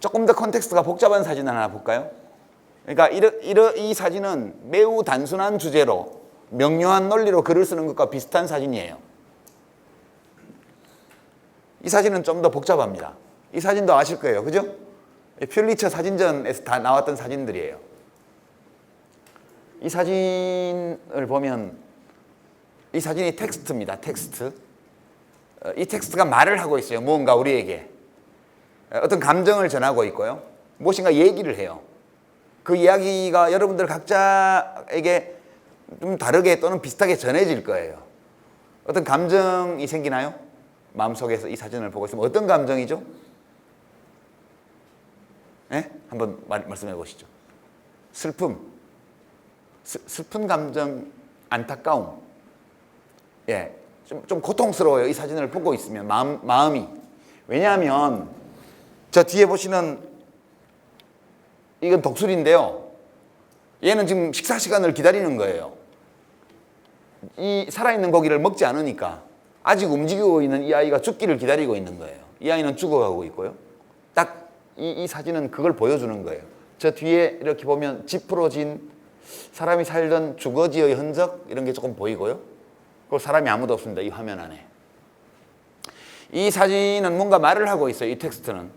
조금 더 컨텍스트가 복잡한 사진 하나 볼까요? 그러니까 이 사진은 매우 단순한 주제로 명료한 논리로 글을 쓰는 것과 비슷한 사진이에요. 이 사진은 좀 더 복잡합니다. 이 사진도 아실 거예요. 그죠? 퓰리처 사진전에서 다 나왔던 사진들이에요. 이 사진을 보면 이 사진이 텍스트입니다. 텍스트. 이 텍스트가 말을 하고 있어요. 무언가 우리에게. 어떤 감정을 전하고 있고요. 무엇인가 얘기를 해요. 그 이야기가 여러분들 각자에게 좀 다르게 또는 비슷하게 전해질 거예요. 어떤 감정이 생기나요? 마음속에서 이 사진을 보고 있으면 어떤 감정이죠? 네? 한번 말씀해 보시죠. 슬픔, 슬픈 감정, 안타까움. 예, 좀 고통스러워요. 이 사진을 보고 있으면 마음이. 왜냐하면 저 뒤에 보시는 이건 독수리인데요. 얘는 지금 식사 시간을 기다리는 거예요. 이 살아있는 고기를 먹지 않으니까 아직 움직이고 있는 이 아이가 죽기를 기다리고 있는 거예요. 이 아이는 죽어가고 있고요. 딱 이 사진은 그걸 보여주는 거예요. 저 뒤에 이렇게 보면 찌푸러진 사람이 살던 주거지의 흔적 이런 게 조금 보이고요. 그리고 사람이 아무도 없습니다. 이 화면 안에. 이 사진은 뭔가 말을 하고 있어요. 이 텍스트는.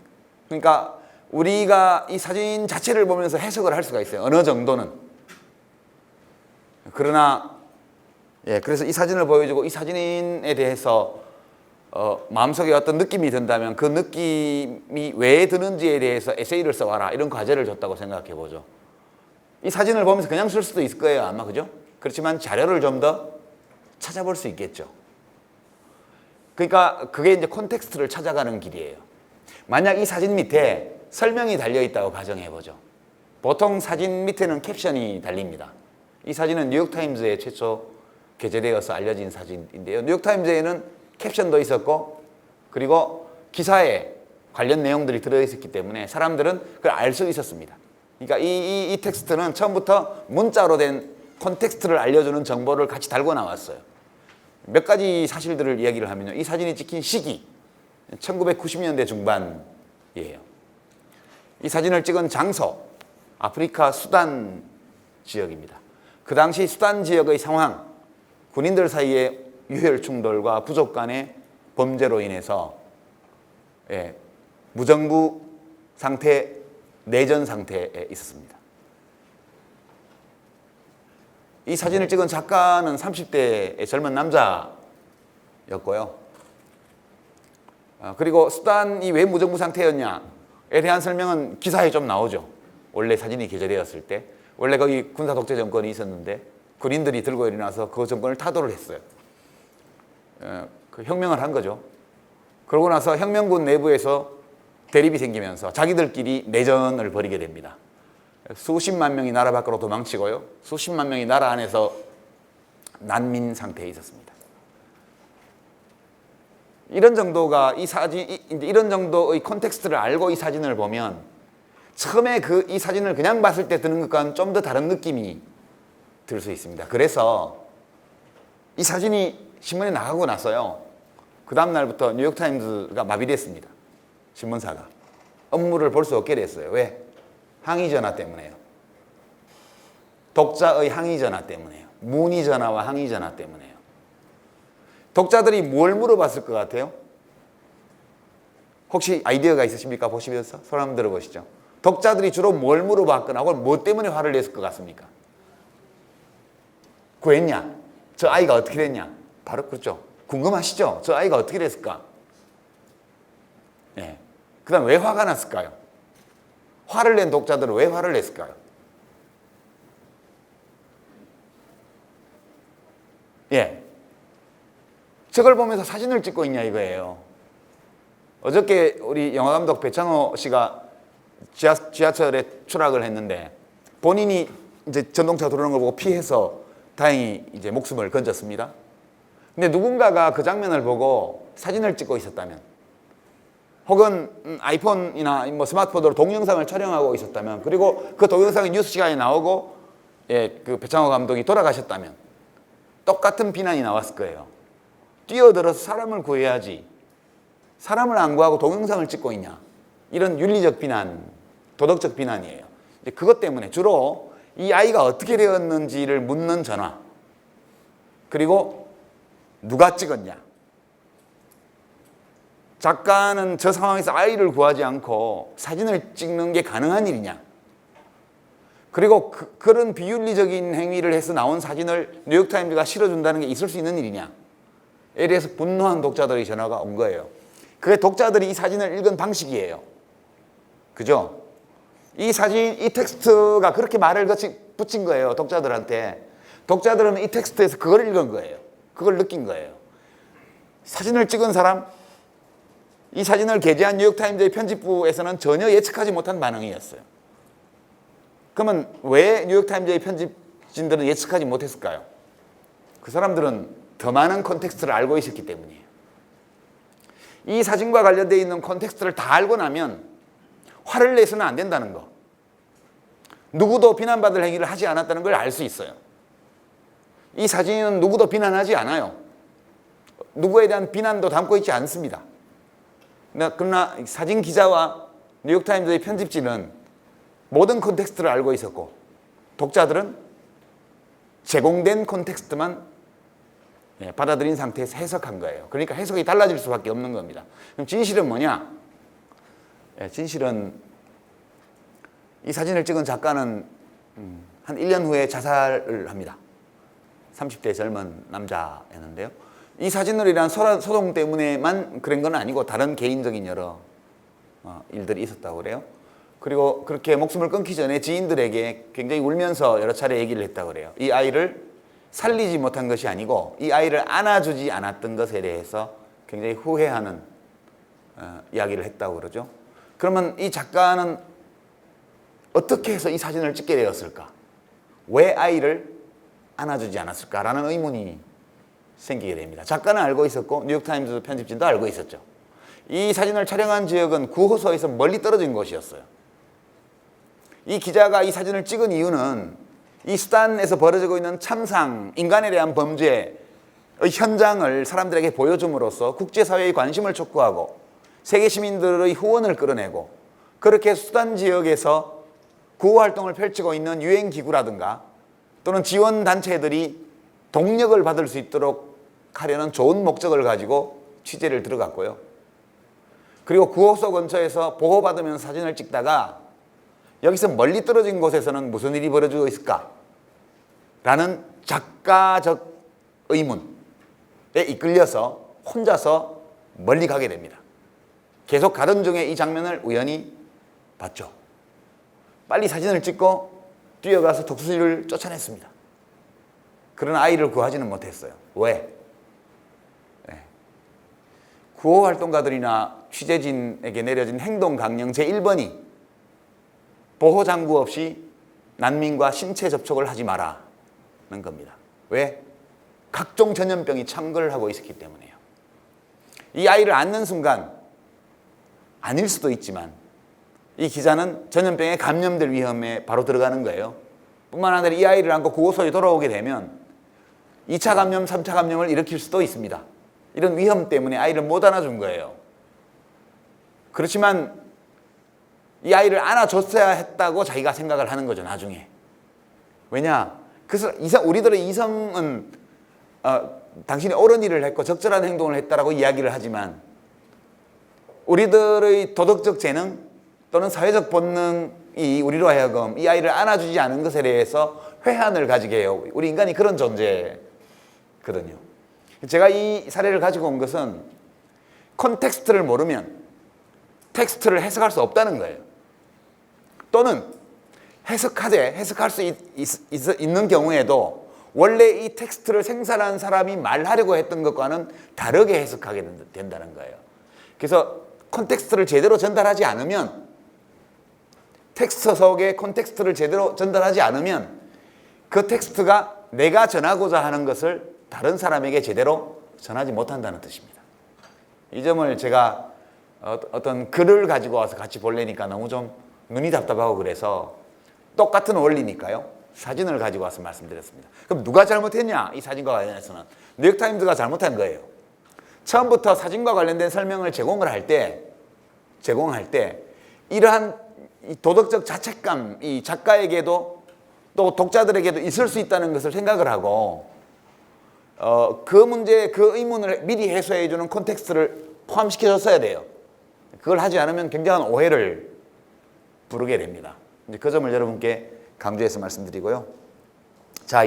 그러니까 우리가 이 사진 자체를 보면서 해석을 할 수가 있어요. 어느 정도는. 그러나 그래서 이 사진을 보여주고 이 사진에 대해서 마음속에 어떤 느낌이 든다면 그 느낌이 왜 드는지에 대해서 에세이를 써와라 이런 과제를 줬다고 생각해 보죠. 이 사진을 보면서 그냥 쓸 수도 있을 거예요. 아마 그죠? 그렇지만 자료를 좀 더 찾아볼 수 있겠죠. 그러니까 그게 이제 콘텍스트를 찾아가는 길이에요. 만약 이 사진 밑에 설명이 달려있다고 가정해 보죠. 보통 사진 밑에는 캡션이 달립니다. 이 사진은 뉴욕타임즈에 최초 게재되어서 알려진 사진인데요. 뉴욕타임즈에는 캡션도 있었고 그리고 기사에 관련 내용들이 들어있었기 때문에 사람들은 그걸 알 수 있었습니다. 그러니까 이 텍스트는 처음부터 문자로 된 콘텍스트를 알려주는 정보를 같이 달고 나왔어요. 몇 가지 사실들을 이야기를 하면요. 이 사진이 찍힌 시기 1990년대 중반이에요. 이 사진을 찍은 장소 아프리카 수단 지역입니다. 그 당시 수단 지역의 상황, 군인들 사이에 유혈 충돌과 부족 간의 범죄로 인해서 무정부 상태, 내전 상태에 있었습니다. 이 사진을 찍은 작가는 30대의 젊은 남자였고요. 그리고 수단이 왜 무정부 상태였냐에 대한 설명은 기사에 좀 나오죠. 원래 사진이 게재되었을 때. 원래 거기 군사 독재 정권이 있었는데 군인들이 들고 일어나서 그 정권을 타도를 했어요. 그 혁명을 한 거죠. 그러고 나서 혁명군 내부에서 대립이 생기면서 자기들끼리 내전을 벌이게 됩니다. 수십만 명이 나라 밖으로 도망치고요. 수십만 명이 나라 안에서 난민 상태에 있었습니다. 이런 정도가 이런 정도의 콘텍스트를 알고 이 사진을 보면 처음에 이 사진을 그냥 봤을 때 드는 것과는 좀 더 다른 느낌이 들 수 있습니다. 그래서 이 사진이 신문에 나가고 나서요. 그 다음 날부터 뉴욕타임즈가 마비됐습니다. 신문사가. 업무를 볼 수 없게 됐어요. 왜? 항의 전화 때문에요. 독자의 항의 전화 때문에요. 문의 전화와 항의 전화 때문에요. 독자들이 뭘 물어봤을 것 같아요? 혹시 아이디어가 있으십니까? 보시면서 손 한번 들어보시죠. 독자들이 주로 뭘 물어봤거나 혹은 뭐 때문에 화를 냈을 것 같습니까? 구했냐? 저 아이가 어떻게 됐냐? 바로 그렇죠. 궁금하시죠? 저 아이가 어떻게 됐을까? 그 다음 왜 화가 났을까요? 화를 낸 독자들은 왜 화를 냈을까요? 저걸 보면서 사진을 찍고 있냐 이거예요. 어저께 우리 영화감독 배창호 씨가 지하철에 추락을 했는데 본인이 이제 전동차 들어오는 걸 보고 피해서 다행히 이제 목숨을 건졌습니다. 근데 누군가가 그 장면을 보고 사진을 찍고 있었다면 혹은 아이폰이나 뭐 스마트폰으로 동영상을 촬영하고 있었다면 그리고 그 동영상이 뉴스 시간에 나오고 그 배창호 감독이 돌아가셨다면 똑같은 비난이 나왔을 거예요. 뛰어들어서 사람을 구해야지 사람을 안 구하고 동영상을 찍고 있냐. 이런 윤리적 비난, 도덕적 비난이에요. 이제 그것 때문에 주로 이 아이가 어떻게 되었는지를 묻는 전화, 그리고 누가 찍었냐. 작가는 저 상황에서 아이를 구하지 않고 사진을 찍는 게 가능한 일이냐. 그리고 그런 비윤리적인 행위를 해서 나온 사진을 뉴욕타임즈가 실어준다는 게 있을 수 있는 일이냐. 에 대해서 분노한 독자들의 전화가 온 거예요. 그게 독자들이 이 사진을 읽은 방식이에요. 그죠? 이 사진, 이 텍스트가 그렇게 말을 붙인 거예요. 독자들한테. 독자들은 이 텍스트에서 그걸 읽은 거예요. 그걸 느낀 거예요. 사진을 찍은 사람, 이 사진을 게재한 뉴욕타임즈의 편집부에서는 전혀 예측하지 못한 반응이었어요. 그러면 왜 뉴욕타임즈의 편집진들은 예측하지 못했을까요? 그 사람들은 더 많은 콘텍스트를 알고 있었기 때문이에요. 이 사진과 관련되어 있는 콘텍스트를 다 알고 나면 화를 내서는 안 된다는 거. 누구도 비난받을 행위를 하지 않았다는 걸 알 수 있어요. 이 사진은 누구도 비난하지 않아요. 누구에 대한 비난도 담고 있지 않습니다. 그러나 사진 기자와 뉴욕타임즈의 편집진은 모든 콘텍스트를 알고 있었고 독자들은 제공된 콘텍스트만 받아들인 상태에서 해석한 거예요. 그러니까 해석이 달라질 수밖에 없는 겁니다. 그럼 진실은 뭐냐? 진실은 이 사진을 찍은 작가는 한 1년 후에 자살을 합니다. 30대 젊은 남자였는데요. 이 사진으로 인한 소동 때문에만 그런 건 아니고 다른 개인적인 여러 일들이 있었다고 그래요. 그리고 그렇게 목숨을 끊기 전에 지인들에게 굉장히 울면서 여러 차례 얘기를 했다고 그래요. 이 아이를 살리지 못한 것이 아니고 이 아이를 안아주지 않았던 것에 대해서 굉장히 후회하는 이야기를 했다고 그러죠. 그러면 이 작가는 어떻게 해서 이 사진을 찍게 되었을까? 왜 아이를 안아주지 않았을까라는 의문이 생기게 됩니다. 작가는 알고 있었고 뉴욕타임즈 편집진도 알고 있었죠. 이 사진을 촬영한 지역은 구호소에서 멀리 떨어진 곳이었어요. 이 기자가 이 사진을 찍은 이유는 이 수단에서 벌어지고 있는 참상, 인간에 대한 범죄의 현장을 사람들에게 보여줌으로써 국제사회의 관심을 촉구하고 세계 시민들의 후원을 끌어내고 그렇게 수단 지역에서 구호활동을 펼치고 있는 유엔기구라든가 또는 지원단체들이 동력을 받을 수 있도록 하려는 좋은 목적을 가지고 취재를 들어갔고요. 그리고 구호소 근처에서 보호받으면서 사진을 찍다가 여기서 멀리 떨어진 곳에서는 무슨 일이 벌어지고 있을까? 라는 작가적 의문에 이끌려서 혼자서 멀리 가게 됩니다. 계속 가던 중에 이 장면을 우연히 봤죠. 빨리 사진을 찍고 뛰어가서 독수리를 쫓아냈습니다. 그러나 아이를 구하지는 못했어요. 왜? 구호활동가들이나 취재진에게 내려진 행동 강령 제1번이 보호장구 없이 난민과 신체 접촉을 하지 마라는 겁니다. 왜? 각종 전염병이 창궐을 하고 있었기 때문이에요. 이 아이를 안는 순간 아닐 수도 있지만 이 기자는 전염병에 감염될 위험에 바로 들어가는 거예요. 뿐만 아니라 이 아이를 안고 구호소에 돌아오게 되면 2차 감염, 3차 감염을 일으킬 수도 있습니다. 이런 위험 때문에 아이를 못 안아준 거예요. 그렇지만 이 아이를 안아줬어야 했다고 자기가 생각을 하는 거죠, 나중에. 왜냐? 그래서 우리들의 이성은 당신이 옳은 일을 했고 적절한 행동을 했다라고 이야기를 하지만 우리들의 도덕적 재능 또는 사회적 본능이 우리로 하여금 이 아이를 안아주지 않은 것에 대해서 회한을 가지게 해요. 우리 인간이 그런 존재거든요. 제가 이 사례를 가지고 온 것은 콘텍스트를 모르면 텍스트를 해석할 수 없다는 거예요. 또는 해석할 수 있는 경우에도 원래 이 텍스트를 생산한 사람이 말하려고 했던 것과는 다르게 해석하게 된다는 거예요. 그래서 콘텍스트를 제대로 전달하지 않으면 텍스트 속의 콘텍스트를 제대로 전달하지 않으면 그 텍스트가 내가 전하고자 하는 것을 다른 사람에게 제대로 전하지 못한다는 뜻입니다. 이 점을 제가 어떤 글을 가지고 와서 같이 보려니까 너무 좀 눈이 답답하고 그래서 똑같은 원리니까요. 사진을 가지고 와서 말씀드렸습니다. 그럼 누가 잘못했냐? 이 사진과 관련해서는 뉴욕타임즈가 잘못한 거예요. 처음부터 사진과 관련된 설명을 제공할 때 이러한 이 도덕적 자책감, 이 작가에게도 또 독자들에게도 있을 수 있다는 것을 생각을 하고 그 문제, 그 의문을 미리 해소해주는 콘텍스트를 포함시켜줬어야 돼요. 그걸 하지 않으면 굉장한 오해를 부르게 됩니다. 이제 그 점을 여러분께 강조해서 말씀드리고요.